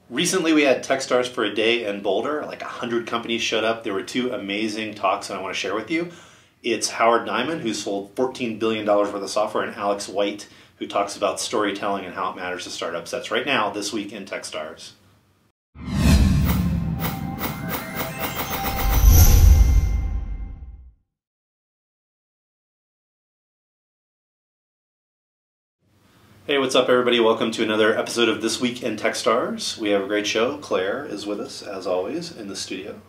Recently we had TechStars for a day in Boulder. Like 100 companies showed up. There were two amazing talks that I want to share with you. It's Howard Diamond, who sold $14 billion worth of software, and Alex White, who talks about storytelling and how it matters to startups. That's right now, this week in TechStars. Hey, what's up everybody? Welcome to another episode of This Week in TechStars. We have a great show. Claire is with us, as always, in the studio.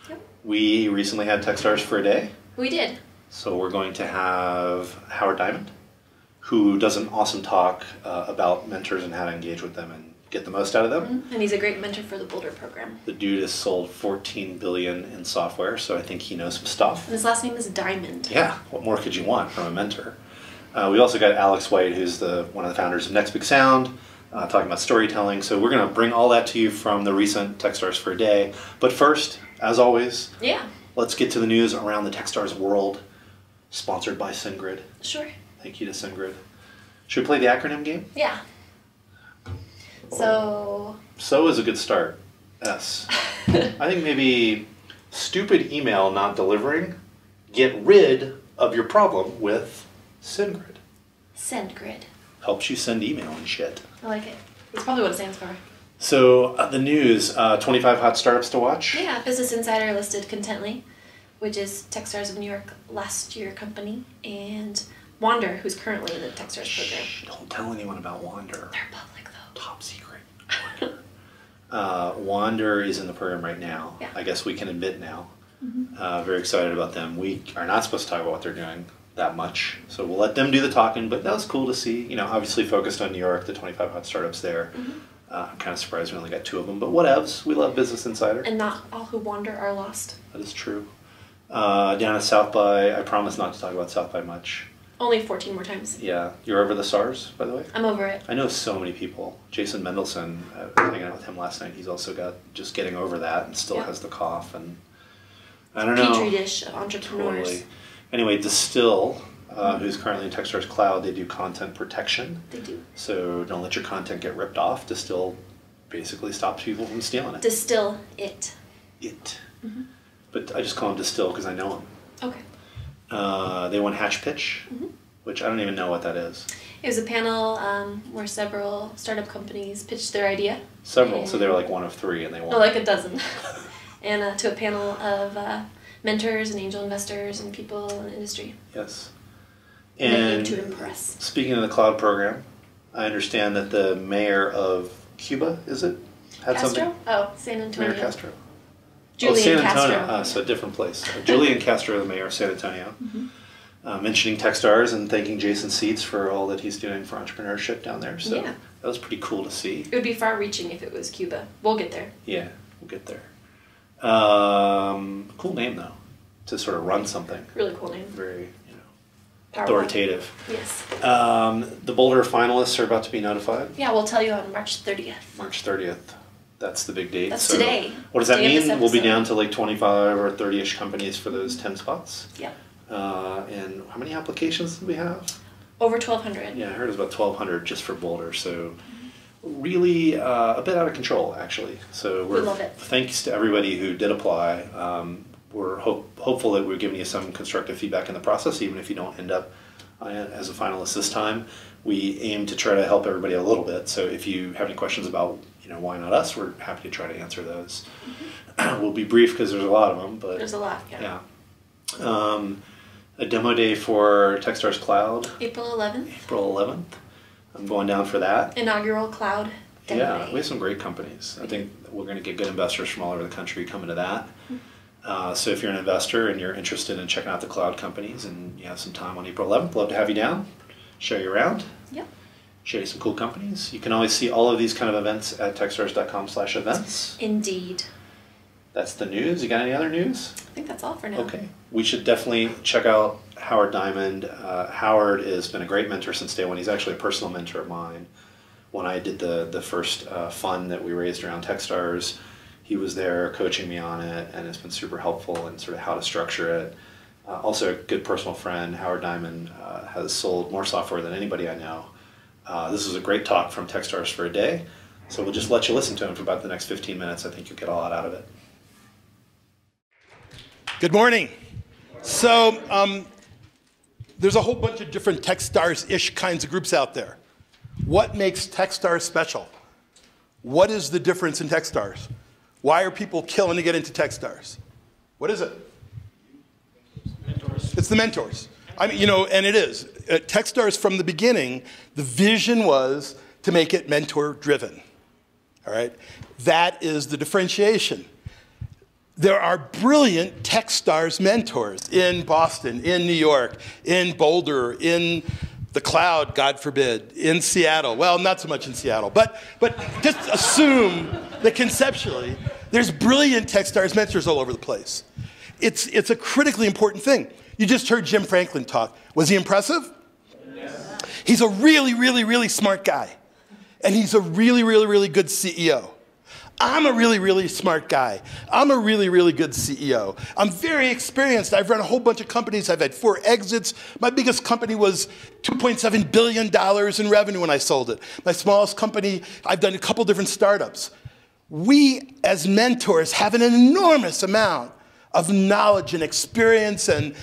Yep. We recently had TechStars for a day. We did. So we're going to have Howard Diamond, who does an awesome talk about mentors and how to engage with them and get the most out of them. Mm-hmm. And he's a great mentor for the Boulder program. The dude has sold $14 billion in software, so I think he knows some stuff. And his last name is Diamond. Yeah, what more could you want from a mentor? We also got Alex White, who's one of the founders of Next Big Sound, talking about storytelling. So we're going to bring all that to you from the recent TechStars for a day. But first, as always, let's get to the news around the TechStars world, sponsored by SendGrid. Sure. Thank you to SendGrid. Should we play the acronym game? Yeah. So is a good start. S. I think maybe stupid email not delivering. Get rid of your problem with SendGrid. SendGrid. Helps you send email and shit. I like it. That's probably what it stands for. So the news, 25 hot startups to watch. Yeah, Business Insider listed Contently, which is TechStars of New York last year company, and Wander, who's currently in the TechStars program. Shh, don't tell anyone about Wander. They're public though. Top secret. Wander. Wander is in the program right now. Yeah. I guess we can admit now. Mm-hmm. Very excited about them. We are not supposed to talk about what they're doing that much, so we'll let them do the talking, but that was cool to see. You know, obviously focused on New York, the 25 hot startups there. Mm-hmm. I'm kind of surprised we only got 2 of them, but whatevs. We love Business Insider. And not all who wander are lost. That is true. Down at South by, I promise not to talk about South by much. Only 14 more times. Yeah. You're over the SARS, by the way? I'm over it. I know so many people. Jason Mendelson, I was hanging out with him last night. He's also just getting over that and still has the cough. And I don't know. Petri dish of entrepreneurs. Totally. Anyway, Distill, who's currently in TechStars Cloud, they do content protection. They do. So don't let your content get ripped off. Distill basically stops people from stealing it. Distill it. It. Mm-hmm. But I just call him Distill because I know him. Okay. They won Hatch Pitch, which I don't even know what that is. It was a panel where several startup companies pitched their idea. Several, so they were like one of 3 and they won. Oh, like a dozen. And to a panel of mentors and angel investors and people in the industry. Yes. And they aim And to impress. speaking of the cloud program, I understand that the mayor of Cuba, is it? Had Castro? something? Oh, San Antonio. Mayor Castro. Julian San Castro. Antonio. So a different place. Julian Castro, the mayor of San Antonio. Mentioning TechStars and thanking Jason Seitz for all that he's doing for entrepreneurship down there. So that was pretty cool to see. It would be far-reaching if it was Cuba. We'll get there. Yeah, we'll get there. Cool name, though, to sort of run something. Really cool name. Very, Powerful. authoritative. Yes. The Boulder finalists are about to be notified. Yeah, we'll tell you on March 30th. March 30th. That's the big date. That's today. What does that Day of mean? this We'll be episode. down to like 25 or 30-ish companies for those 10 spots. Yeah. And how many applications do we have? Over 1,200. Yeah, I heard it was about 1,200 just for Boulder. So really a bit out of control, actually. So We love it. Thanks to everybody who did apply. We're hopeful that we're giving you some constructive feedback in the process, even if you don't end up as a finalist this time. We aim to try to help everybody a little bit. So if you have any questions about why not us, we're happy to try to answer those. We'll be brief because there's a lot of them, but There's a lot, yeah. A demo day for TechStars Cloud. April 11th. April 11th. I'm going down for that. Inaugural Cloud Demo Day. We have some great companies. I think we're going to get good investors from all over the country coming to that. So if you're an investor and you're interested in checking out the cloud companies and you have some time on April 11th, love to have you down, show you around. Yep. Show you some cool companies. You can always see all of these kind of events at techstars.com/events. Indeed. That's the news. You got any other news? I think that's all for now. Okay. We should definitely check out Howard Diamond. Howard has been a great mentor since day one. He's actually a personal mentor of mine. When I did the first fund that we raised around TechStars, he was there coaching me on it, and it's been super helpful in sort of how to structure it. Also a good personal friend. Howard Diamond has sold more software than anybody I know. This was a great talk from TechStars for a day. So we'll just let you listen to him for about the next 15 minutes. I think you'll get a lot out of it. Good morning. So there's a whole bunch of different TechStars-ish kinds of groups out there. What makes TechStars special? What is the difference in TechStars? Why are people killing to get into TechStars? What is it? Mentors. It's the mentors. I mean, and it is. At TechStars from the beginning, the vision was to make it mentor-driven. All right? That is the differentiation. There are brilliant TechStars mentors in Boston, in New York, in Boulder, in the cloud, God forbid, in Seattle. Well, not so much in Seattle, but just assume that conceptually, there's brilliant TechStars mentors all over the place. It's a critically important thing. You just heard Jim Franklin talk. Was he impressive? Yes. He's a really, really, really smart guy. And he's a really, really, really good CEO. I'm a really, really smart guy. I'm a really, really good CEO. I'm very experienced. I've run a whole bunch of companies. I've had 4 exits. My biggest company was $2.7 billion in revenue when I sold it. My smallest company, I've done a couple different startups. We, as mentors, have an enormous amount of knowledge and experience and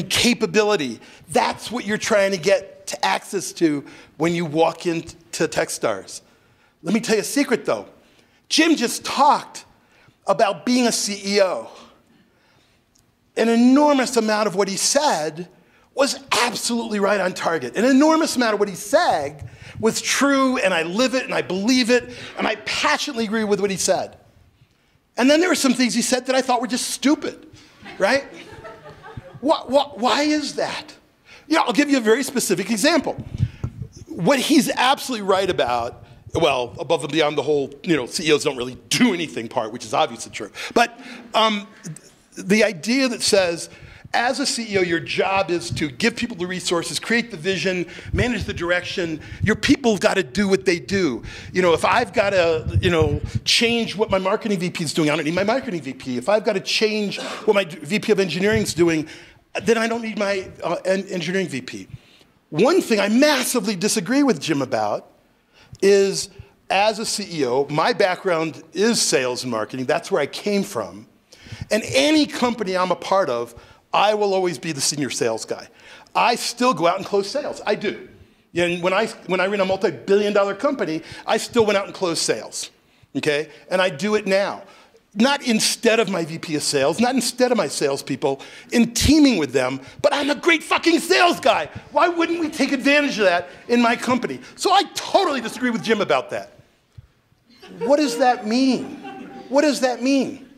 capability. That's what you're trying to get to access to when you walk into TechStars. Let me tell you a secret, though. Jim just talked about being a CEO. An enormous amount of what he said was absolutely right on target. An enormous amount of what he said was true, and I live it, and I believe it, and I passionately agree with what he said. And then there were some things he said that I thought were just stupid, right? Why is that? I'll give you a very specific example. What he's absolutely right about, well, above and beyond the whole, CEOs don't really do anything part, which is obviously true. But the idea that says, as a CEO, your job is to give people the resources, create the vision, manage the direction. Your people have got to do what they do. If I've got to, change what my marketing VP is doing, I don't need my marketing VP. If I've got to change what my VP of engineering is doing, then I don't need my engineering VP. One thing I massively disagree with Jim about is, as a CEO, my background is sales and marketing. That's where I came from. And any company I'm a part of, I will always be the senior sales guy. I still go out and close sales. I do. And when I ran a multi-billion-dollar company, I still went out and closed sales. Okay? And I do it now. Not instead of my VP of sales, not instead of my salespeople, in teaming with them, but I'm a great fucking sales guy. Why wouldn't we take advantage of that in my company? So I totally disagree with Jim about that. What does that mean? What does that mean?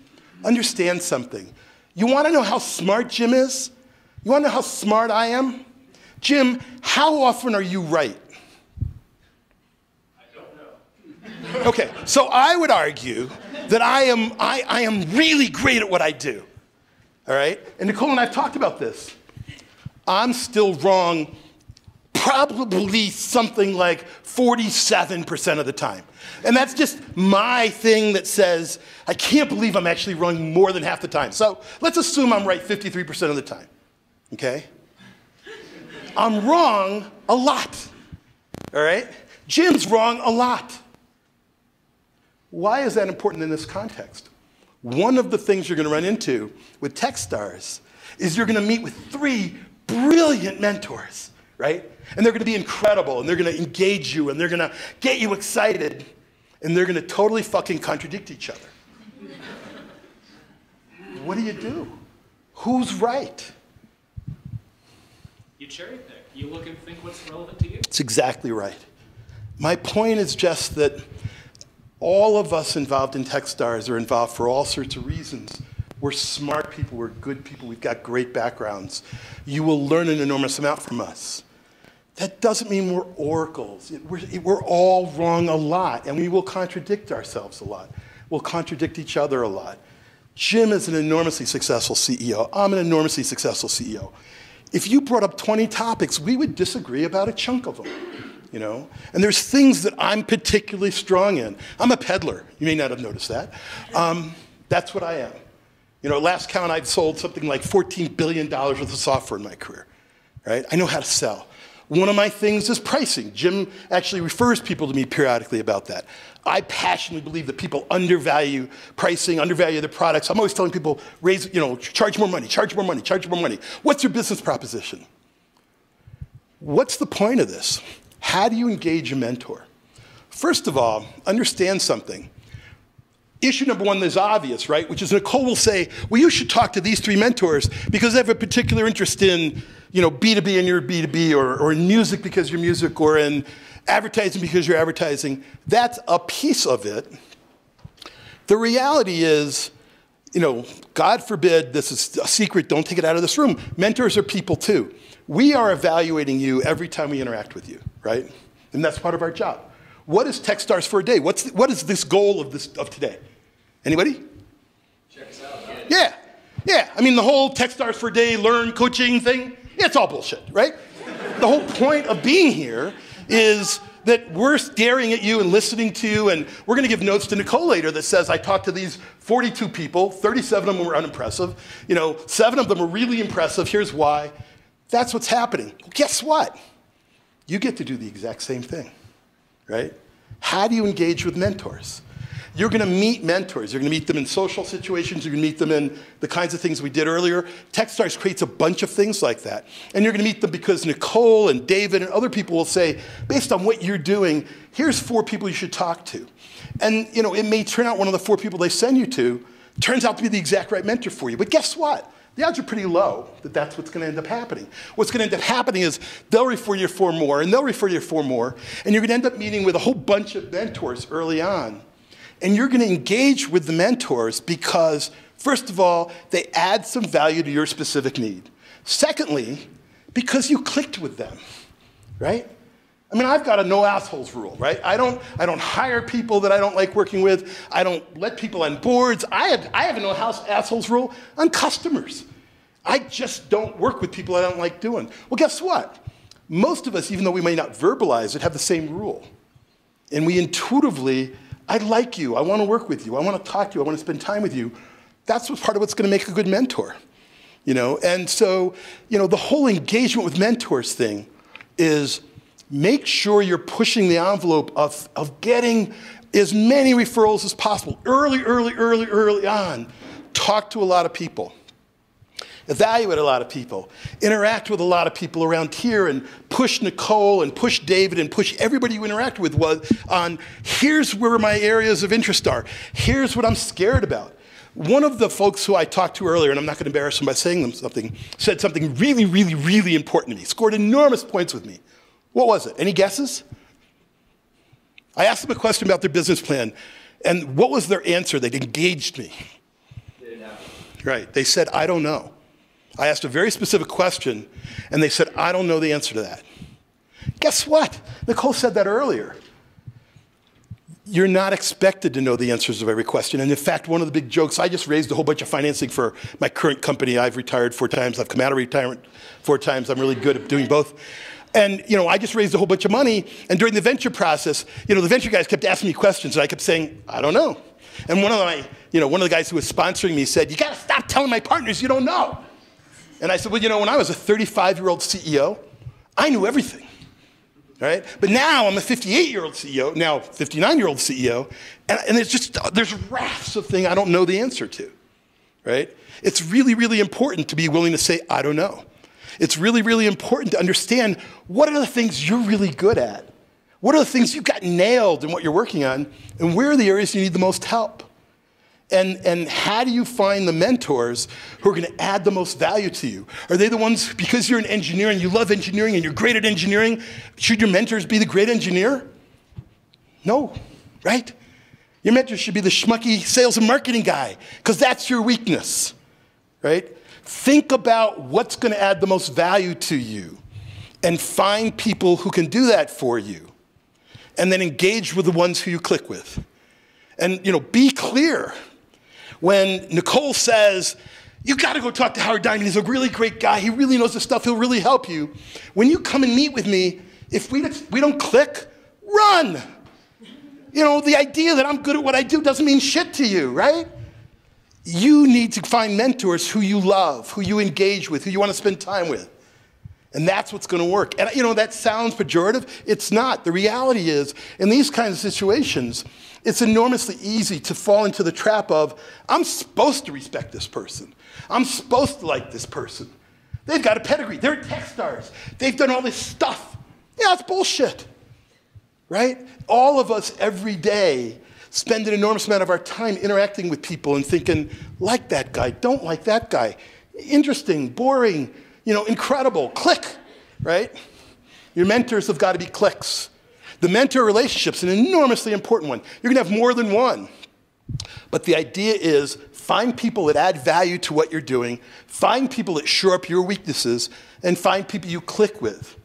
Understand something. You want to know how smart Jim is? You want to know how smart I am? Jim, how often are you right? I don't know. Okay, so I would argue that I am really great at what I do. All right? And Nicole and I have talked about this. I'm still wrong probably something like 47% of the time. And that's just my thing that says, I can't believe I'm actually wrong more than half the time. So let's assume I'm right 53% of the time, okay? I'm wrong a lot, all right? Jim's wrong a lot. Why is that important in this context? One of the things you're going to run into with TechStars is you're going to meet with 3 brilliant mentors, right? And they're going to be incredible, and they're going to engage you, and they're going to get you excited, and they're going to totally fucking contradict each other. What do? Who's right? You cherry pick. You look and think what's relevant to you. That's exactly right. My point is just that all of us involved in TechStars are involved for all sorts of reasons. We're smart people, we're good people, we've got great backgrounds. You will learn an enormous amount from us. That doesn't mean we're oracles. We're all wrong a lot, and we will contradict ourselves a lot. We'll contradict each other a lot. Jim is an enormously successful CEO. I'm an enormously successful CEO. If you brought up 20 topics, we would disagree about a chunk of them. And there's things that I'm particularly strong in. I'm a peddler. You may not have noticed that. That's what I am. Last count, I've sold something like $14 billion worth of software in my career, right? I know how to sell. One of my things is pricing. Jim actually refers people to me periodically about that. I passionately believe that people undervalue pricing, undervalue their products. I'm always telling people, charge more money, charge more money, charge more money. What's your business proposition? What's the point of this? How do you engage a mentor? First of all, understand something. Issue number one is obvious, right? Which is Nicole will say, well, you should talk to these 3 mentors because they have a particular interest in, B2B and you're B2B, or in music because you're music, or in advertising because you're advertising. That's a piece of it. The reality is, God forbid, this is a secret, don't take it out of this room. Mentors are people too. We are evaluating you every time we interact with you, right? And that's part of our job. What is TechStars for a day? What is this goal of today? Anybody? Check us out. Yeah. I mean, the whole TechStars for a day, learn, coaching thing, it's all bullshit, right? The whole point of being here is that we're staring at you and listening to you, and we're going to give notes to Nicole later that says, I talked to these 42 people, 37 of them were unimpressive, 7 of them were really impressive, here's why. That's what's happening. Well, guess what? You get to do the exact same thing, right? How do you engage with mentors? You're going to meet mentors. You're going to meet them in social situations. You're going to meet them in the kinds of things we did earlier. TechStars creates a bunch of things like that. And you're going to meet them because Nicole and David and other people will say, based on what you're doing, here's 4 people you should talk to. And it may turn out one of the 4 people they send you to turns out to be the exact right mentor for you. But guess what? The odds are pretty low that that's what's going to end up happening. What's going to end up happening is they'll refer you to 4 more, and they'll refer you to 4 more, and you're going to end up meeting with a whole bunch of mentors early on. And you're going to engage with the mentors because, first of all, they add some value to your specific need. Secondly, because you clicked with them, right? I mean, I've got a no assholes rule, right? I don't hire people that I don't like working with. I don't let people on boards. I have a no assholes rule on customers. I just don't work with people I don't like doing. Well, guess what? Most of us, even though we may not verbalize it, have the same rule. And we intuitively, I like you, I want to work with you, I want to talk to you, I want to spend time with you. That's what's part of what's going to make a good mentor. And so, the whole engagement with mentors thing is make sure you're pushing the envelope of getting as many referrals as possible. Early on, talk to a lot of people. Evaluate a lot of people, interact with a lot of people around here, and push Nicole and push David and push everybody you interact with on here's where my areas of interest are. Here's what I'm scared about. One of the folks who I talked to earlier, and I'm not going to embarrass them by saying them something, said something really, really, really important to me, scored enormous points with me. What was it? Any guesses? I asked them a question about their business plan, and what was their answer that engaged me? They didn't have it. Right. They said, I don't know. I asked a very specific question, and they said, I don't know the answer to that. Guess what? Nicole said that earlier. You're not expected to know the answers of every question. And in fact, one of the big jokes, I just raised a whole bunch of financing for my current company. I've retired 4 times. I've come out of retirement 4 times. I'm really good at doing both. And I just raised a whole bunch of money. And during the venture process, the venture guys kept asking me questions, and I kept saying, I don't know. And one of the guys who was sponsoring me said, you got to stop telling my partners you don't know. And I said, well, when I was a 35-year-old CEO, I knew everything, right? But now I'm a 58-year-old CEO, now 59-year-old CEO, and there's rafts of things I don't know the answer to, right? It's really, really important to be willing to say, I don't know. It's really, really important to understand what are the things you're really good at? What are the things you've got nailed in what you're working on? And where are the areas you need the most help? And how do you find the mentors who are going to add the most value to you? Are they the ones, because you're an engineer and you love engineering and you're great at engineering, should your mentors be the great engineer? No, right? Your mentor should be the schmucky sales and marketing guy, because that's your weakness, right? Think about what's going to add the most value to you and find people who can do that for you. And then engage with the ones who you click with. And be clear. When Nicole says, you got to go talk to Howard Diamond, he's a really great guy, he really knows the stuff, he'll really help you. When you come and meet with me, if we don't click, run. The idea that I'm good at what I do doesn't mean shit to you, right? You need to find mentors who you love, who you engage with, who you want to spend time with. And that's what's going to work. And that sounds pejorative. It's not. The reality is, in these kinds of situations, it's enormously easy to fall into the trap of, I'm supposed to respect this person. I'm supposed to like this person. They've got a pedigree. They're TechStars. They've done all this stuff. Yeah, that's bullshit, right? All of us every day spend an enormous amount of our time interacting with people and thinking, like that guy, don't like that guy. Interesting, boring, incredible, click, right? Your mentors have got to be clicks. The mentor relationship's an enormously important one. You're going to have more than one. But the idea is find people that add value to what you're doing, find people that shore up your weaknesses, and find people you click with.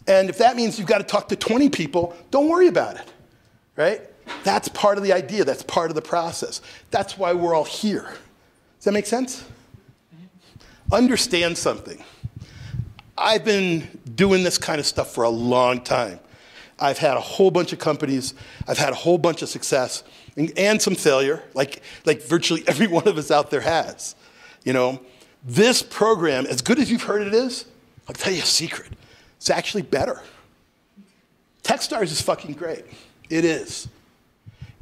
And if that means you've got to talk to 20 people, don't worry about it, right? That's part of the idea. That's part of the process. That's why we're all here. Does that make sense? Understand something. I've been doing this kind of stuff for a long time. I've had a whole bunch of companies. I've had a whole bunch of success and some failure, like virtually every one of us out there has. This program, as good as you've heard it is, I'll tell you a secret. It's actually better. TechStars is fucking great. It is.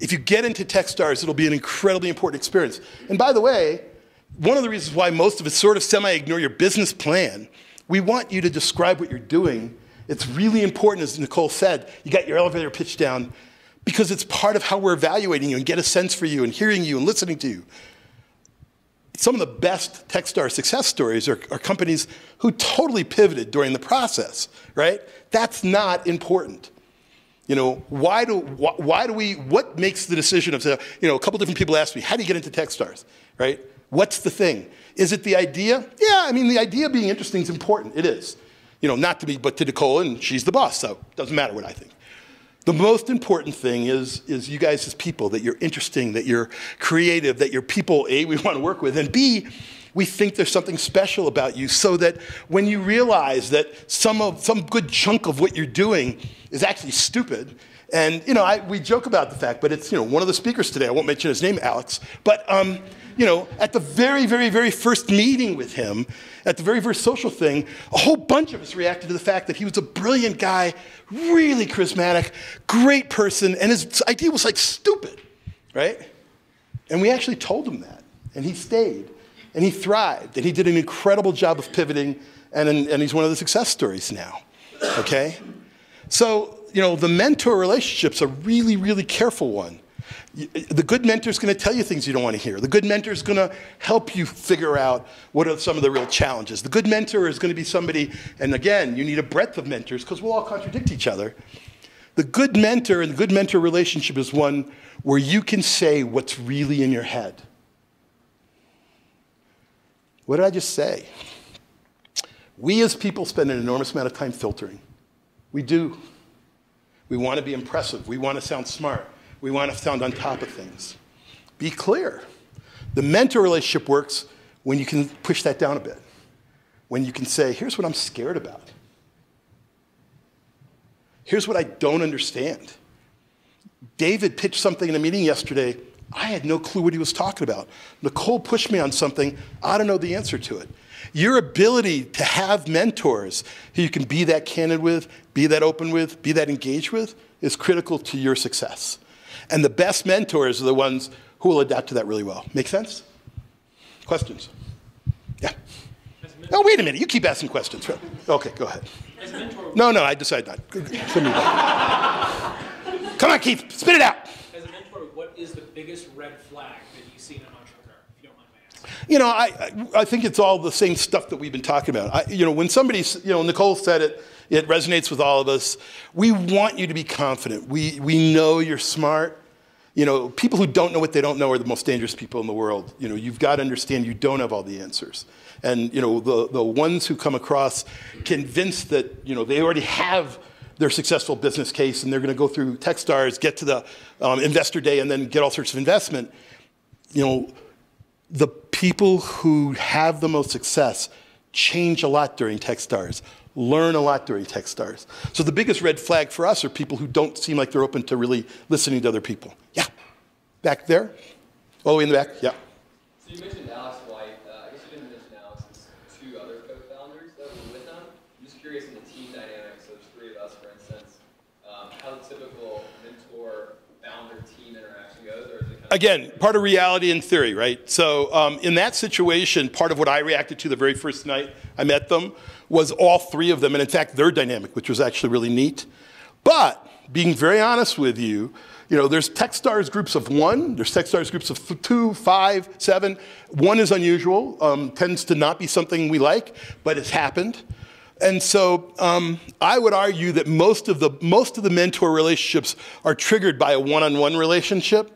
If you get into TechStars, it'll be an incredibly important experience. And by the way, one of the reasons why most of us sort of semi-ignore your business plan, we want you to describe what you're doing. It's really important, as Nicole said, you got your elevator pitch down, because it's part of how we're evaluating you and get a sense for you and hearing you and listening to you. Some of the best TechStars success stories are companies who totally pivoted during the process, right? That's not important. What makes the decision of, a couple different people asked me, how do you get into TechStars, right? What's the thing? Is it the idea? Yeah, the idea of being interesting is important. It is. Not to me, but to Nicole, and she's the boss, so it doesn't matter what I think. The most important thing is you guys as people, that you're interesting, that you're creative, that you're people, A, we want to work with, and B, we think there's something special about you, so that when you realize that some good chunk of what you're doing is actually stupid, and we joke about the fact, but it's one of the speakers today, I won't mention his name, Alex, but at the very, very, very first meeting with him, at the very first social thing, a whole bunch of us reacted to the fact that he was a brilliant guy, really charismatic, great person, and his idea was like stupid, right? And we actually told him that, and he stayed, and he thrived, and he did an incredible job of pivoting, and he's one of the success stories now, okay? So, the mentor relationship's a really, really careful one. The good mentor is going to tell you things you don't want to hear. The good mentor is going to help you figure out what are some of the real challenges. The good mentor is going to be somebody, and again, you need a breadth of mentors because we'll all contradict each other. The good mentor and the good mentor relationship is one where you can say what's really in your head. What did I just say? We as people spend an enormous amount of time filtering. We do. We want to be impressive. We want to sound smart. We want to sound on top of things. Be clear. The mentor relationship works when you can push that down a bit. When you can say, here's what I'm scared about. Here's what I don't understand. David pitched something in a meeting yesterday. I had no clue what he was talking about. Nicole pushed me on something. I don't know the answer to it. Your ability to have mentors who you can be that candid with, be that open with, be that engaged with, is critical to your success. And the best mentors are the ones who will adapt to that really well. Make sense? Questions? Yeah. Oh, wait a minute. You keep asking questions. Okay, go ahead. As a mentor, No, I decided not. Come on, Keith. Spit it out. As a mentor, what is the biggest red flag that you see in an entrepreneur, if you don't mind my asking? I think it's all the same stuff that we've been talking about. When somebody's, Nicole said it, it resonates with all of us. We want you to be confident. We know you're smart. People who don't know what they don't know are the most dangerous people in the world. You've got to understand you don't have all the answers. And, the ones who come across convinced that, they already have their successful business case and they're going to go through TechStars, get to the investor day, and then get all sorts of investment. The people who have the most success change a lot during TechStars, learn a lot during TechStars. So the biggest red flag for us are people who don't seem like they're open to really listening to other people. Yeah, back there, all the way in the back, yeah. So you mentioned Alex White. I guess you didn't mention Alex's two other co-founders that were with them. I'm just curious again, part of reality and theory, right? So in that situation, part of what I reacted to the very first night I met them was all three of them, and in fact, their dynamic, which was actually really neat. But being very honest with you, there's TechStars groups of 1, there's TechStars groups of 2, 5, 7. 1 is unusual, tends to not be something we like, but it's happened. And so I would argue that most of the mentor relationships are triggered by a one-on-one relationship,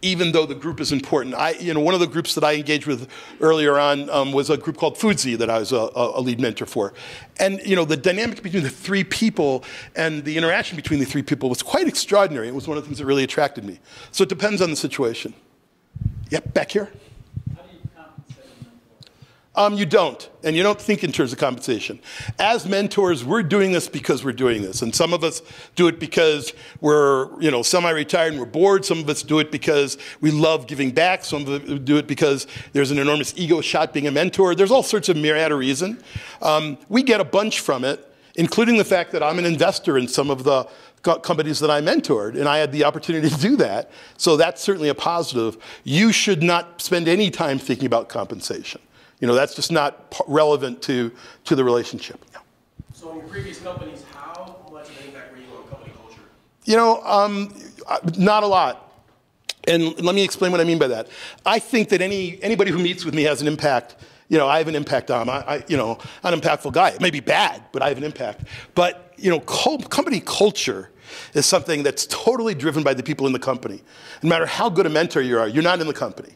even though the group is important. One of the groups that I engaged with earlier on was a group called Foodsy that I was a lead mentor for. And the dynamic between the 3 people and the interaction between the 3 people was quite extraordinary. It was one of the things that really attracted me. So it depends on the situation. Yep, back here. How do you compensate a mentor? You don't, and you don't think in terms of compensation. As mentors, we're doing this because we're doing this, and some of us do it because we're, semi-retired and we're bored. Some of us do it because we love giving back. Some of us do it because there's an enormous ego shot being a mentor. There's all sorts of myriad of reason. We get a bunch from it, including the fact that I'm an investor in some of the companies that I mentored, and I had the opportunity to do that. So that's certainly a positive. You should not spend any time thinking about compensation. That's just not relevant to the relationship. Yeah. So in your previous companies, how much of an impact were you on company culture? Not a lot. And let me explain what I mean by that. I think that anybody who meets with me has an impact. I have an impact on them. I'm an impactful guy. It may be bad, but I have an impact. But, company culture is something that's totally driven by the people in the company. No matter how good a mentor you are, you're not in the company.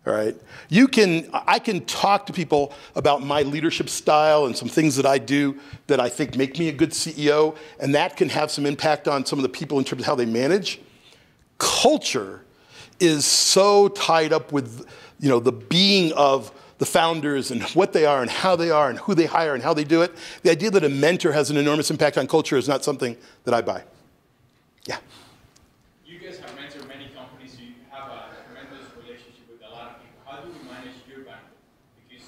All right? I can talk to people about my leadership style and some things that I do that I think make me a good CEO, and that can have some impact on some of the people in terms of how they manage. Culture is so tied up with, the being of the founders and what they are and how they are and who they hire and how they do it. The idea that a mentor has an enormous impact on culture is not something that I buy. Yeah. You guys have mentored many companies, so you have a tremendous relationship with a lot of people. How do you manage your bandwidth? Because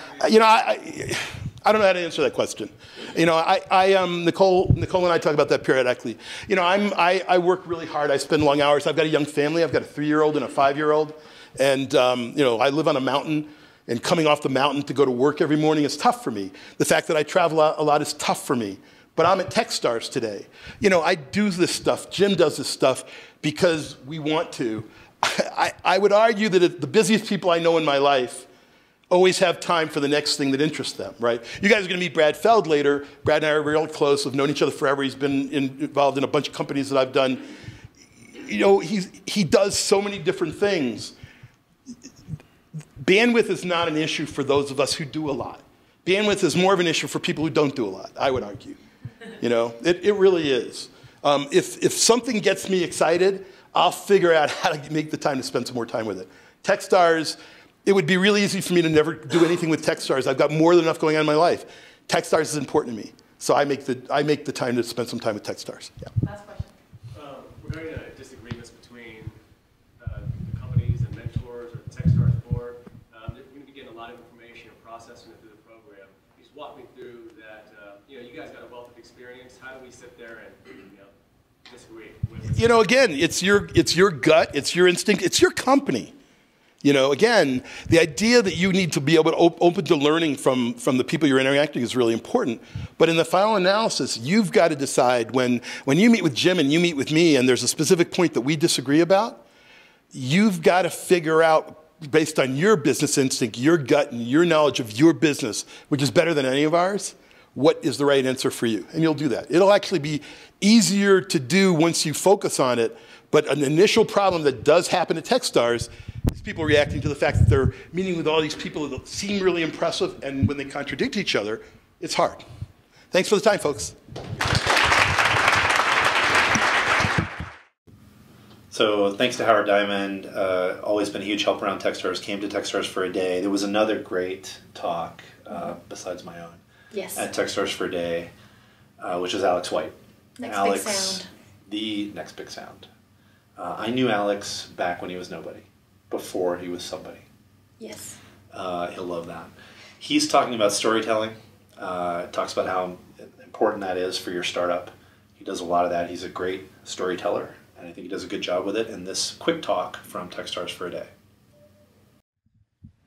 your bandwidth. I don't know how to answer that question. Nicole and I talk about that periodically. I work really hard. I spend long hours. I've got a young family. I've got a 3-year-old and a 5-year-old. And, I live on a mountain, and coming off the mountain to go to work every morning is tough for me. The fact that I travel a lot is tough for me. But I'm at TechStars today. I do this stuff. Jim does this stuff because we want to. I would argue that the busiest people I know in my life always have time for the next thing that interests them, right? You guys are going to meet Brad Feld later. Brad and I are really close. We've known each other forever. He's been involved in a bunch of companies that I've done. He does so many different things. Bandwidth is not an issue for those of us who do a lot. Bandwidth is more of an issue for people who don't do a lot, I would argue. It really is. If something gets me excited, I'll figure out how to make the time to spend some more time with it. TechStars, it would be really easy for me to never do anything with TechStars. I've got more than enough going on in my life. TechStars is important to me. So I make the time to spend some time with TechStars. Yeah. Last question. Regarding disagreements between the companies and mentors or the TechStars board, you're going to be getting a lot of information and processing it through the program. Just walk me through that. You guys got a wealth of experience. How do we sit there and disagree? Again, it's your gut, it's your instinct, it's your company. Again, the idea that you need to be able to open to learning from the people you're interacting is really important. But in the final analysis, you've got to decide when you meet with Jim and you meet with me and there's a specific point that we disagree about, you've got to figure out, based on your business instinct, your gut, and your knowledge of your business, which is better than any of ours, what is the right answer for you? And you'll do that. It'll actually be easier to do once you focus on it. But an initial problem that does happen at TechStars is people reacting to the fact that they're meeting with all these people that seem really impressive, and when they contradict each other, it's hard. Thanks for the time, folks. So thanks to Howard Diamond, always been a huge help around TechStars, came to TechStars for a day. There was another great talk, besides my own, at TechStars for a day, which is Alex White. Next Alex, big sound. The next big sound. I knew Alex back when he was nobody, before he was somebody. Yes. He'll love that. He's talking about storytelling, talks about how important that is for your startup. He does a lot of that. He's a great storyteller, and I think he does a good job with it in this quick talk from TechStars for a Day.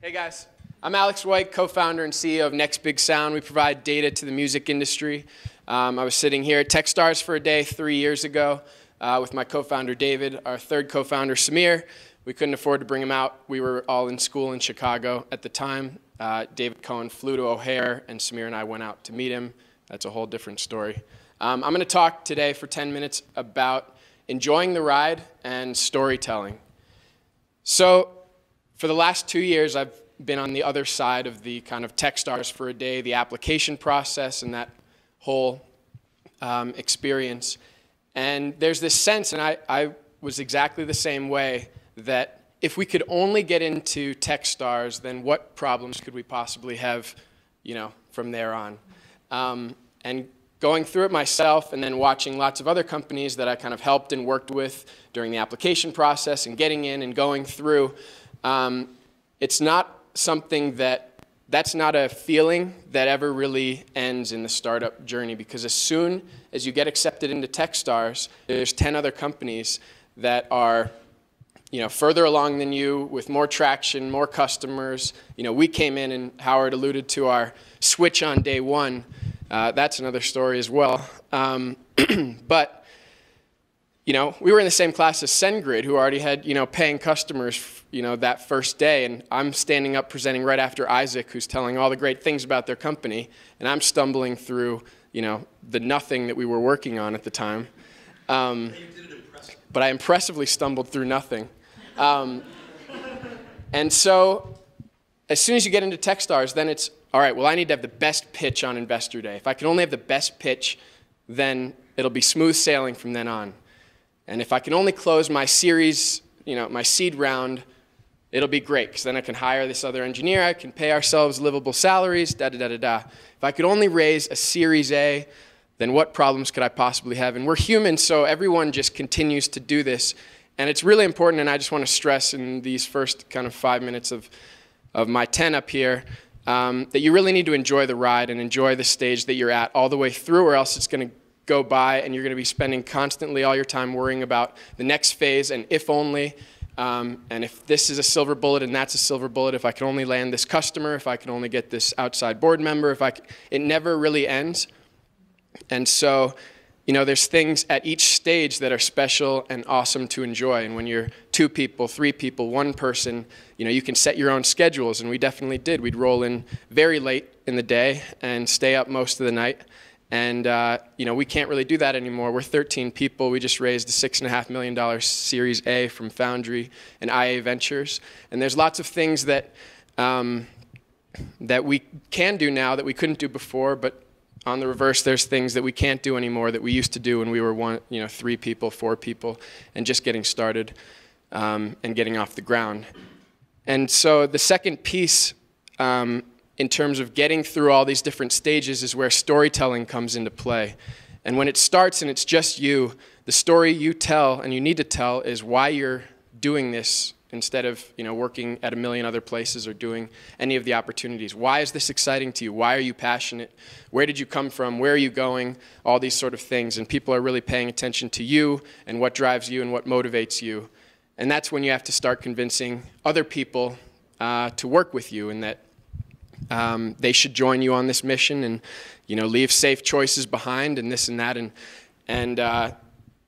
Hey guys, I'm Alex White, co-founder and CEO of Next Big Sound. We provide data to the music industry. I was sitting here at TechStars for a Day 3 years ago with my co-founder David, our third co-founder Samir. We couldn't afford to bring him out. We were all in school in Chicago at the time. David Cohen flew to O'Hare, and Samir and I went out to meet him. That's a whole different story. I'm going to talk today for 10 minutes about enjoying the ride and storytelling. So for the last 2 years, I've been on the other side of the kind of TechStars for a Day, the application process and that whole experience. And there's this sense, and I was exactly the same way, that if we could only get into TechStars, then what problems could we possibly have, from there on? And going through it myself and then watching lots of other companies that I kind of helped and worked with during the application process and getting in and going through, it's not something that's not a feeling that ever really ends in the startup journey, because as soon as you get accepted into TechStars, there's 10 other companies that are further along than you, with more traction, more customers. We came in, and Howard alluded to our switch on day one. That's another story as well. But, we were in the same class as SendGrid, who already had, paying customers, that first day. And I'm standing up presenting right after Isaac, who's telling all the great things about their company. And I'm stumbling through, the nothing that we were working on at the time. But I impressively stumbled through nothing. And so as soon as you get into TechStars, then it's, all right, well, I need to have the best pitch on Investor Day. If I can only have the best pitch, then it'll be smooth sailing from then on. And if I can only close my series, my seed round, it'll be great, because then I can hire this other engineer, I can pay ourselves livable salaries, da-da-da-da-da. If I could only raise a Series A, then what problems could I possibly have? And we're human, so everyone just continues to do this. And it's really important, and I just want to stress in these first kind of 5 minutes of my 10 up here, that you really need to enjoy the ride and enjoy the stage that you're at all the way through, or else it's going to go by and you're going to be spending constantly all your time worrying about the next phase and if only, and if this is a silver bullet and that's a silver bullet, if I can only land this customer, if I can only get this outside board member, it never really ends. And so, there's things at each stage that are special and awesome to enjoy. And when you're 2 people, 3 people, 1 person, you can set your own schedules. And we definitely did. We'd roll in very late in the day and stay up most of the night. And, we can't really do that anymore. We're 13 people. We just raised a $6.5 million Series A from Foundry and IA Ventures. And there's lots of things that we can do now that we couldn't do before, but on the reverse, there's things that we can't do anymore that we used to do when we were 3 people, 4 people, and just getting started and getting off the ground. And so the second piece in terms of getting through all these different stages is where storytelling comes into play. And when it starts and it's just you, the story you tell and you need to tell is why you're doing this instead of working at a million other places or doing any of the opportunities. Why is this exciting to you? Why are you passionate? Where did you come from? Where are you going? All these sort of things. And people are really paying attention to you and what drives you and what motivates you. And that's when you have to start convincing other people to work with you, and that they should join you on this mission and leave safe choices behind and this and that. And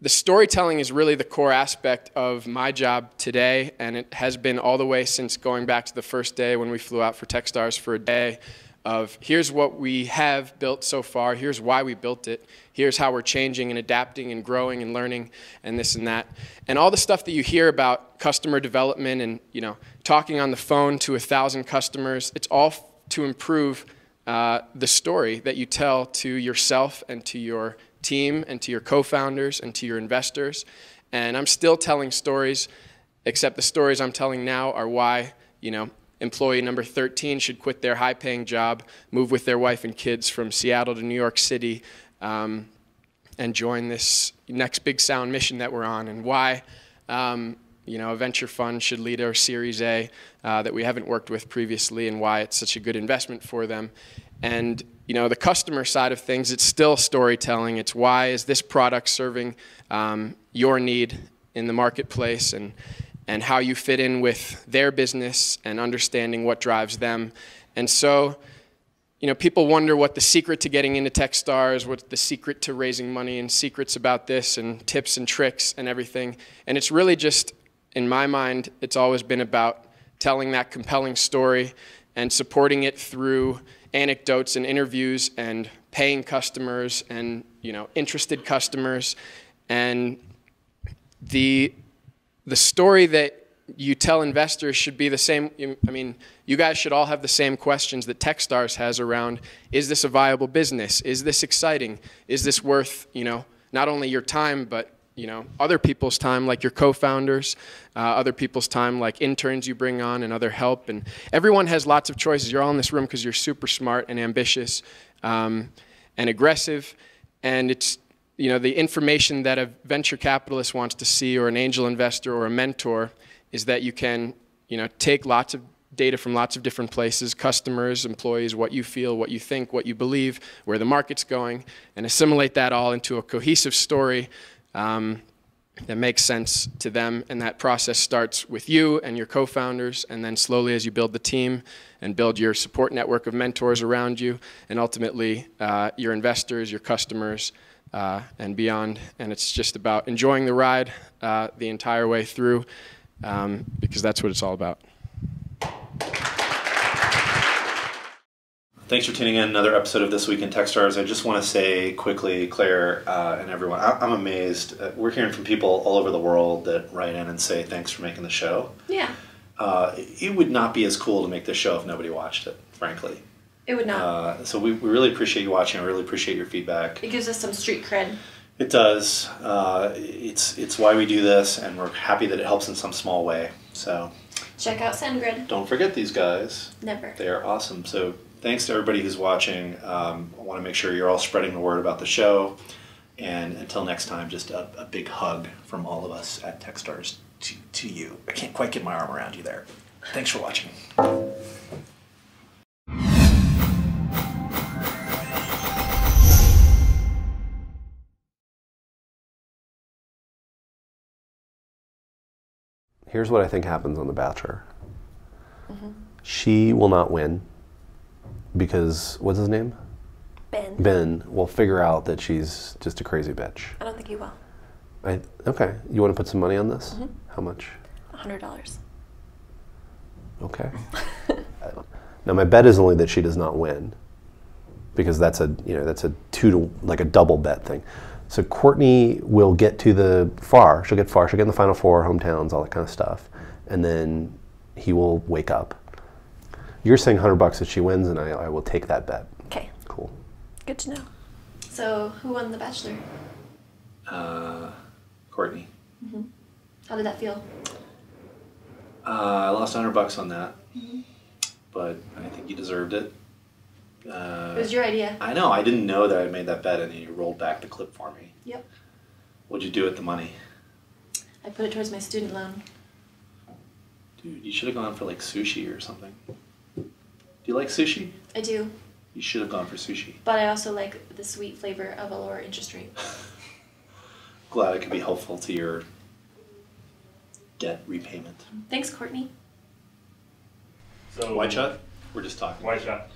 the storytelling is really the core aspect of my job today, and it has been all the way since going back to the first day when we flew out for TechStars for a day, of here's what we have built so far, here's why we built it, here's how we're changing and adapting and growing and learning and this and that. And all the stuff that you hear about customer development and talking on the phone to 1,000 customers, it's all to improve the story that you tell to yourself and to your team and to your co-founders and to your investors. And I'm still telling stories, except the stories I'm telling now are why, employee number 13 should quit their high-paying job, move with their wife and kids from Seattle to New York City, and join this Next Big Sound mission that we're on, and why a venture fund should lead our Series A that we haven't worked with previously, and why it's such a good investment for them. And the customer side of things, it's still storytelling. It's why is this product serving your need in the marketplace and how you fit in with their business and understanding what drives them. And so, you know, people wonder what the secret to getting into TechStars, what's the secret to raising money, and secrets about this, and tips and tricks and everything. And it's really just, in my mind, it's always been about telling that compelling story and supporting it through anecdotes and interviews and paying customers and, you know, interested customers. And the story that you tell investors should be the same. I mean, you guys should all have the same questions that TechStars has around, is this a viable business? Is this exciting? Is this worth, you know, not only your time, but, you know, other people's time, like your co-founders, other people's time, like interns you bring on and other help. And everyone has lots of choices. You're all in this room because you're super smart and ambitious and aggressive. And it's, you know, the information that a venture capitalist wants to see, or an angel investor or a mentor, is that you can, you know, take lots of data from lots of different places, customers, employees, what you feel, what you think, what you believe, where the market's going, and assimilate that all into a cohesive story that makes sense to them. And that process starts with you and your co-founders, and then slowly as you build the team and build your support network of mentors around you, and ultimately your investors, your customers, and beyond. And it's just about enjoying the ride the entire way through, because that's what it's all about. Thanks for tuning in another episode of This Week in TechStars. I just want to say quickly, Claire and everyone, I'm amazed. We're hearing from people all over the world that write in and say thanks for making the show. Yeah. It would not be as cool to make this show if nobody watched it, frankly. It would not. So we really appreciate you watching. I really appreciate your feedback. It gives us some street cred. It does. It's why we do this, and we're happy that it helps in some small way. So check out SendGrid. Don't forget these guys. Never. They are awesome. So thanks to everybody who's watching. I want to make sure you're all spreading the word about the show. And until next time, just a big hug from all of us at TechStars to you. I can't quite get my arm around you there. Thanks for watching. Here's what I think happens on The Bachelor. She will not win because, what's his name? Ben. Ben will figure out that she's just a crazy bitch. I don't think he will. Okay, you want to put some money on this? How much? $100. Okay. Now my bet is only that she does not win, because that's a like a double bet thing. So Courtney will get to the far. She'll get in the final four, hometowns, all that kind of stuff, and then he will wake up. You're saying $100 that she wins, and I will take that bet. Okay. Cool. Good to know. So who won The Bachelor? Courtney. How did that feel? I lost $100 on that, but I think you deserved it. It was your idea. I know. I didn't know that I made that bet, and you rolled back the clip for me. Yep. What'd you do with the money? I put it towards my student loan. Dude, you should have gone for like sushi or something. Do you like sushi? I do. You should have gone for sushi. But I also like the sweet flavor of a lower interest rate. Glad it could be helpful to your debt repayment. Thanks, Courtney. So White shot? We're just talking. White shot.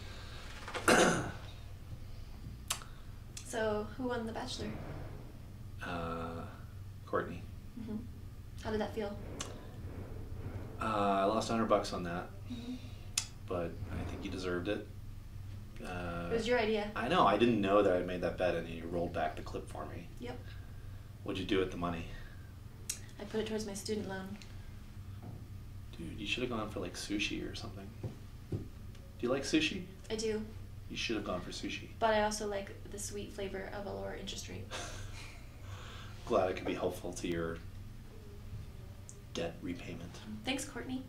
So who won The Bachelor? Courtney. How did that feel? I lost $100 on that, but I think you deserved it. It was your idea. I know. I didn't know that I made that bet, and you rolled back the clip for me. Yep. What'd you do with the money? I put it towards my student loan. Dude, you should have gone for like sushi or something. Do you like sushi? I do. You should have gone for sushi. But I also like the sweet flavor of a lower interest rate. Glad it could be helpful to your debt repayment. Thanks, Courtney.